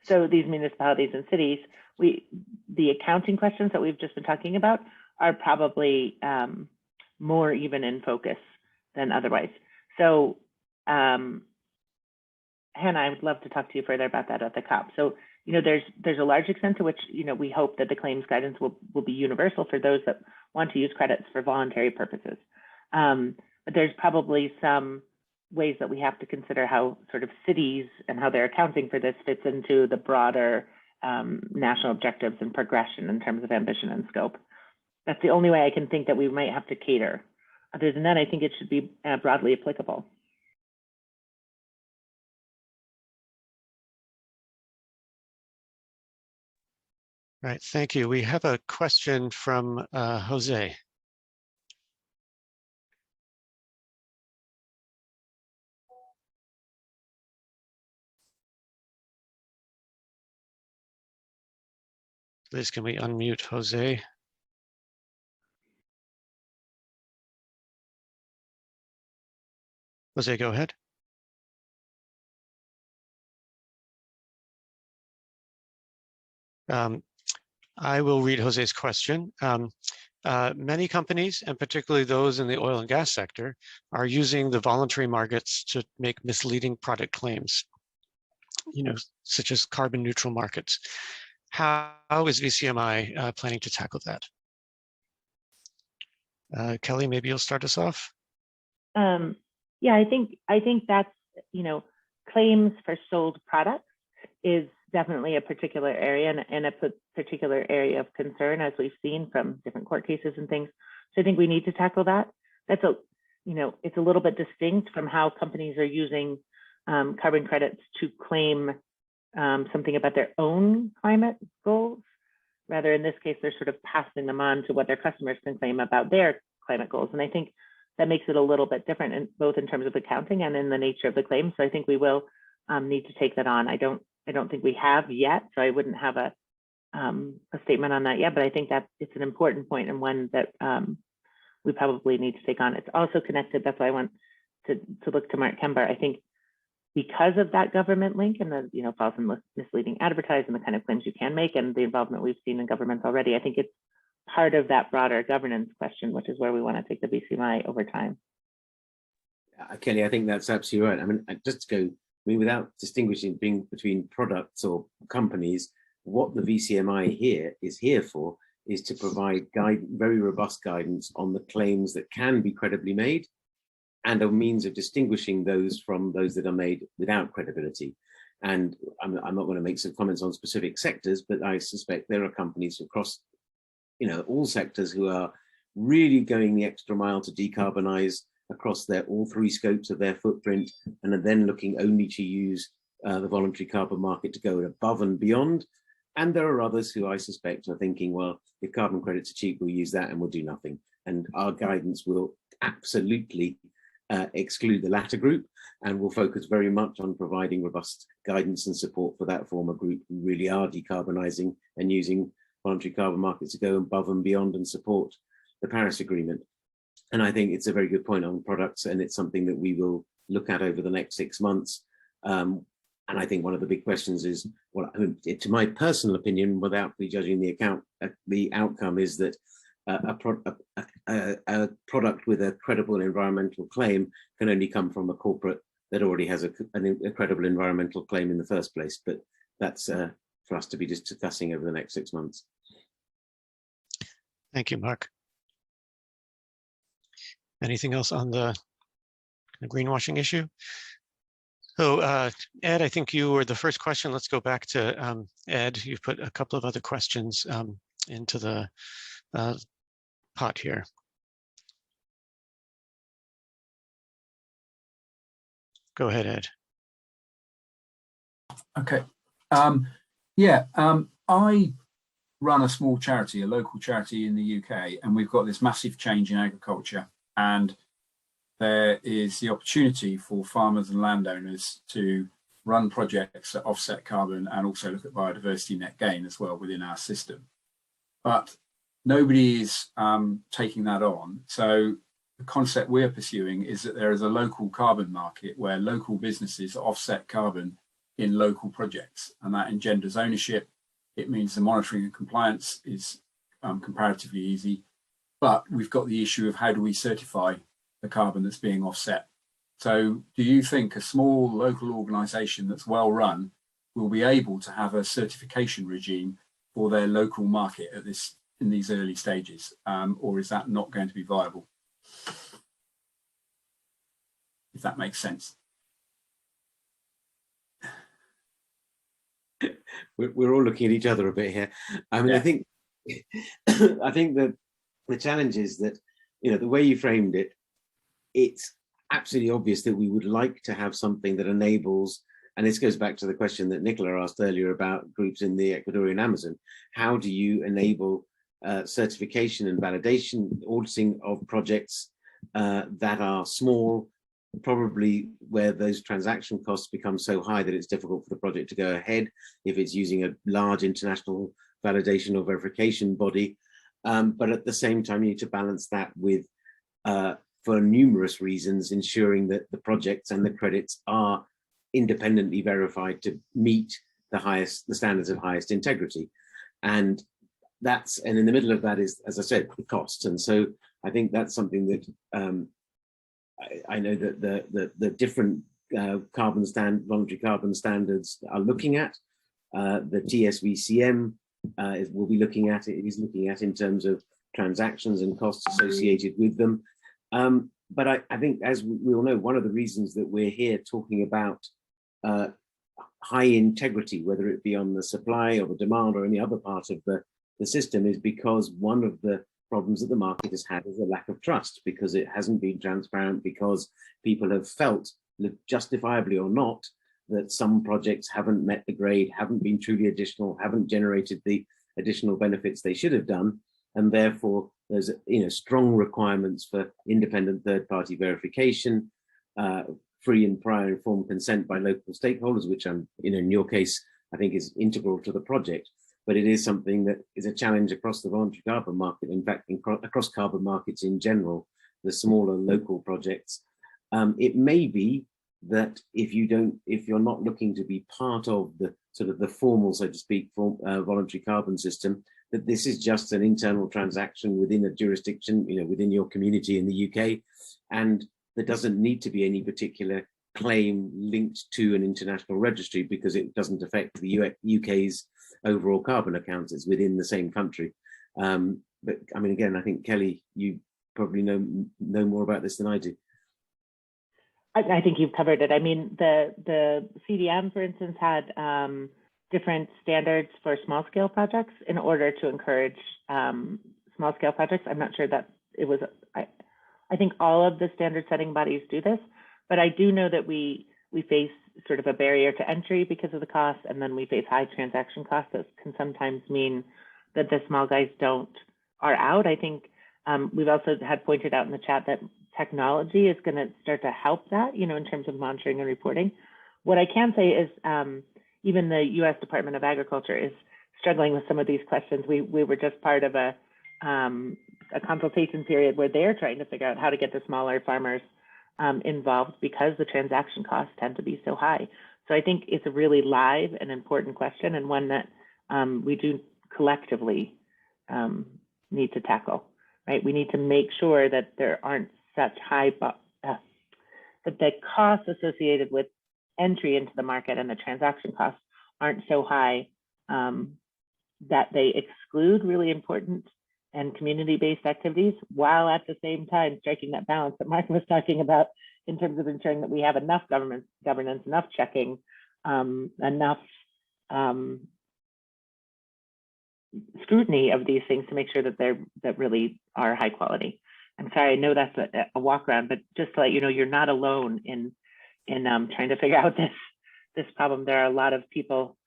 so these municipalities and cities, the accounting questions that we've just been talking about are probably more even in focus than otherwise. So Hannah, I would love to talk to you further about that at the COP. So, there's a large extent to which, we hope that the claims guidance will be universal for those that want to use credits for voluntary purposes. But there's probably some ways that we have to consider how sort of cities and how they're accounting for this fits into the broader national objectives and progression in terms of ambition and scope. That's the only way I can think that we might have to cater. Other than that, I think it should be broadly applicable. Right, thank you. We have a question from Jose. Liz, can we unmute Jose? Jose, go ahead. I will read Jose's question. Many companies, and particularly those in the oil and gas sector, are using the voluntary markets to make misleading product claims, such as carbon neutral markets. How is VCMI planning to tackle that? Kelly, maybe you'll start us off. Yeah, I think that's, claims for sold products is definitely a particular area and a particular area of concern, as we've seen from different court cases and things. So I think we need to tackle that. That's it's a little bit distinct from how companies are using carbon credits to claim something about their own climate goals. Rather, in this case, they're sort of passing them on to what their customers can claim about their climate goals. And I think that makes it a little bit different, both in terms of accounting and in the nature of the claim. So I think we will need to take that on. I don't think we have yet, so I wouldn't have a statement on that yet, but I think that it's an important point and one that we probably need to take on. It's also connected, that's why I want to look to Mark Kembar. I think because of that government link and the false and misleading advertising, the kind of claims you can make and the involvement we've seen in governments already, I think it's part of that broader governance question, which is where we want to take the VCMI over time. Kelly, I think that's absolutely right. I mean, just to go, without distinguishing between products or companies, what the VCMI is here for is to provide very robust guidance on the claims that can be credibly made and a means of distinguishing those from those that are made without credibility. And I'm not going to make some comments on specific sectors, but I suspect there are companies across all sectors who are really going the extra mile to decarbonize across all three scopes of their footprint, and are then looking only to use the voluntary carbon market to go above and beyond. And there are others who I suspect are thinking, well, if carbon credits are cheap, we'll use that and we'll do nothing. And our guidance will absolutely exclude the latter group, and will focus very much on providing robust guidance and support for that former group who really are decarbonizing and using voluntary carbon markets to go above and beyond and support the Paris Agreement. And I think it's a very good point on products, and it's something that we will look at over the next 6 months. And I think one of the big questions is, well, to my personal opinion, without prejudging the outcome, is that a product with a credible environmental claim can only come from a corporate that already has a credible environmental claim in the first place. But that's for us to be just discussing over the next 6 months. Thank you, Mark. Anything else on the greenwashing issue? So Ed, I think you were the first question. Let's go back to Ed. You've put a couple of other questions into the pot here. Go ahead, Ed. Okay. I run a small charity, a local charity in the UK, and we've got this massive change in agriculture. And there is the opportunity for farmers and landowners to run projects that offset carbon and also look at biodiversity net gain as well within our system. But nobody is taking that on. So the concept we're pursuing is that there is a local carbon market where local businesses offset carbon in local projects, and that engenders ownership. It means the monitoring and compliance is comparatively easy. But we've got the issue of how do we certify the carbon that's being offset. So do you think a small local organisation that's well run will be able to have a certification regime for their local market in these early stages, or is that not going to be viable? If that makes sense. We're all looking at each other a bit here. I mean, yeah. I think that the challenge is that, the way you framed it, it's absolutely obvious that we would like to have something that enables, and this goes back to the question that Nicola asked earlier about groups in the Ecuadorian Amazon. How do you enable certification and validation, auditing of projects that are small, probably where those transaction costs become so high that it's difficult for the project to go ahead if it's using a large international validation or verification body. But at the same time, you need to balance that with, for numerous reasons, ensuring that the projects and the credits are independently verified to meet the standards of highest integrity. And in the middle of that is, as I said, the cost. And so I think that's something that I know that the different voluntary carbon standards are looking at. The TSVCM will be looking at it. It is looking at in terms of transactions and costs associated with them. But I think, as we all know, one of the reasons that we're here talking about high integrity, whether it be on the supply or the demand or any other part of the system, is because one of the problems that the market has had is a lack of trust, because it hasn't been transparent, because people have felt, justifiably or not, that some projects haven't met the grade, haven't been truly additional, haven't generated the additional benefits they should have done, and therefore there's strong requirements for independent third-party verification, free and prior informed consent by local stakeholders, which in your case I think is integral to the project. But it is something that is a challenge across the voluntary carbon market. In fact, across carbon markets in general, the smaller local projects. It may be that if you're not looking to be part of the sort of the formal, so to speak, voluntary carbon system, that this is just an internal transaction within a jurisdiction, within your community in the UK, and there doesn't need to be any particular claim linked to an international registry, because it doesn't affect the UK's overall carbon accounts. It's within the same country. But I mean, again, I think, Kelly, you probably know more about this than I do. I think you've covered it. I mean, the CDM, for instance, had different standards for small scale projects in order to encourage small scale projects. I'm not sure that it was, I think all of the standard setting bodies do this, but I do know that we face sort of a barrier to entry because of the cost, and then we face high transaction costs that can sometimes mean that the small guys are out. I think we've also had pointed out in the chat that technology is going to start to help that, in terms of monitoring and reporting. What I can say is even the U.S. Department of Agriculture is struggling with some of these questions. We were just part of a consultation period where they're trying to figure out how to get the smaller farmers involved, because the transaction costs tend to be so high. So I think it's a really live and important question, and one that we do collectively need to tackle, right? We need to make sure that there aren't such high, that the costs associated with entry into the market and the transaction costs aren't so high that they exclude really important and community-based activities, while at the same time striking that balance that Mark was talking about in terms of ensuring that we have enough governance, enough checking, enough scrutiny of these things to make sure that really are high quality. I'm sorry, I know that's a walk around, but just to let you know, you're not alone in trying to figure out this problem. There are a lot of people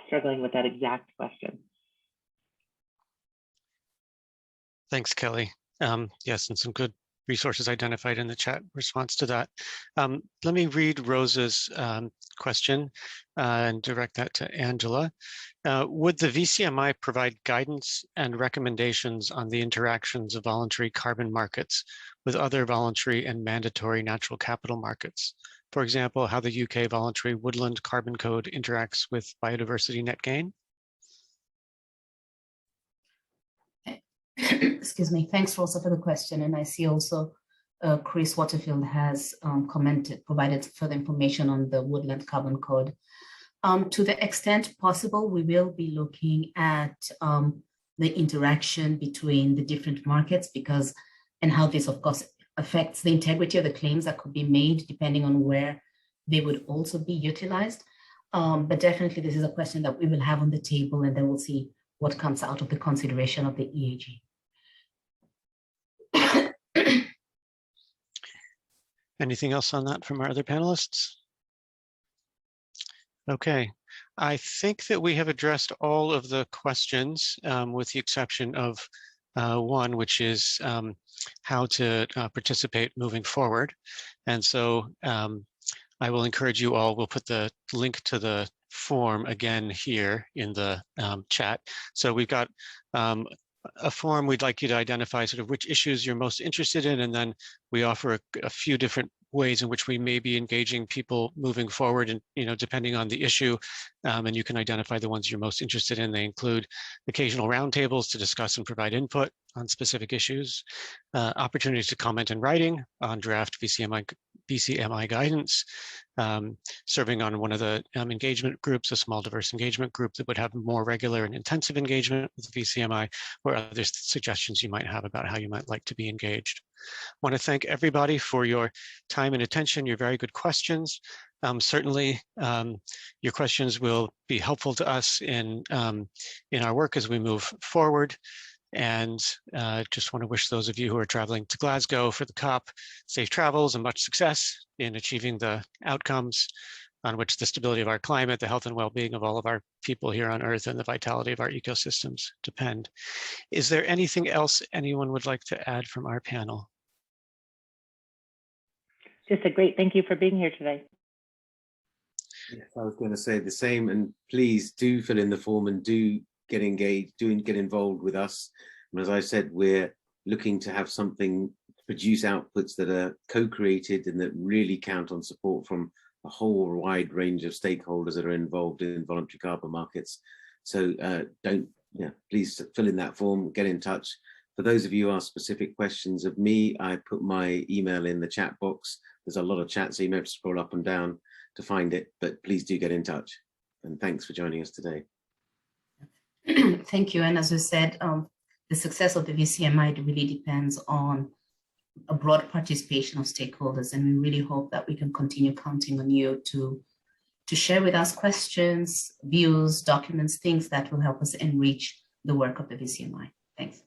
struggling with that exact question. Thanks, Kelly. Yes, and some good resources identified in the chat response to that. Let me read Rosa's question and direct that to Angela. Would the VCMI provide guidance and recommendations on the interactions of voluntary carbon markets with other voluntary and mandatory natural capital markets? For example, how the UK voluntary woodland carbon code interacts with biodiversity net gain? Excuse me. Thanks, Rosa, for the question. And I see also Chris Waterfield has provided further information on the woodland carbon code. To the extent possible, we will be looking at the interaction between the different markets, and how this, of course, affects the integrity of the claims that could be made depending on where they would also be utilized. But definitely this is a question that we will have on the table, and then we'll see what comes out of the consideration of the EAG. Anything else on that from our other panelists? Okay, I think that we have addressed all of the questions with the exception of one, which is how to participate moving forward. And so I will encourage you all, we'll put the link to the form again here in the chat. So we've got a form we'd like you to identify sort of which issues you're most interested in, and then we offer a few different ways in which we may be engaging people moving forward, and depending on the issue, and you can identify the ones you're most interested in. They include occasional roundtables to discuss and provide input on specific issues, opportunities to comment in writing on draft VCMI guidance, serving on one of the engagement groups, a small diverse engagement group that would have more regular and intensive engagement with VCMI, or other suggestions you might have about how you might like to be engaged. I want to thank everybody for your time and attention, your very good questions. Certainly, your questions will be helpful to us in our work as we move forward. And just want to wish those of you who are traveling to Glasgow for the COP safe travels and much success in achieving the outcomes on which the stability of our climate, the health and well-being of all of our people here on Earth, and the vitality of our ecosystems depend. Is there anything else anyone would like to add from our panel? Just a great thank you for being here today. Yes, I was going to say the same, and please do fill in the form and do get engaged, get involved with us. And as I said, we're looking to have something, produce outputs that are co-created and that really count on support from a whole wide range of stakeholders that are involved in voluntary carbon markets. So please fill in that form, get in touch. For those of you who ask specific questions of me, I put my email in the chat box. There's a lot of chat, so you may have to scroll up and down to find it, but please do get in touch. And thanks for joining us today. Thank you. And as we said, the success of the VCMI really depends on a broad participation of stakeholders, and we really hope that we can continue counting on you to share with us questions, views, documents, things that will help us enrich the work of the VCMI. Thanks.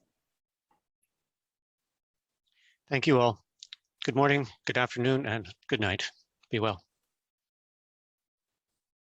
Thank you all. Good morning, good afternoon, and good night. Be well.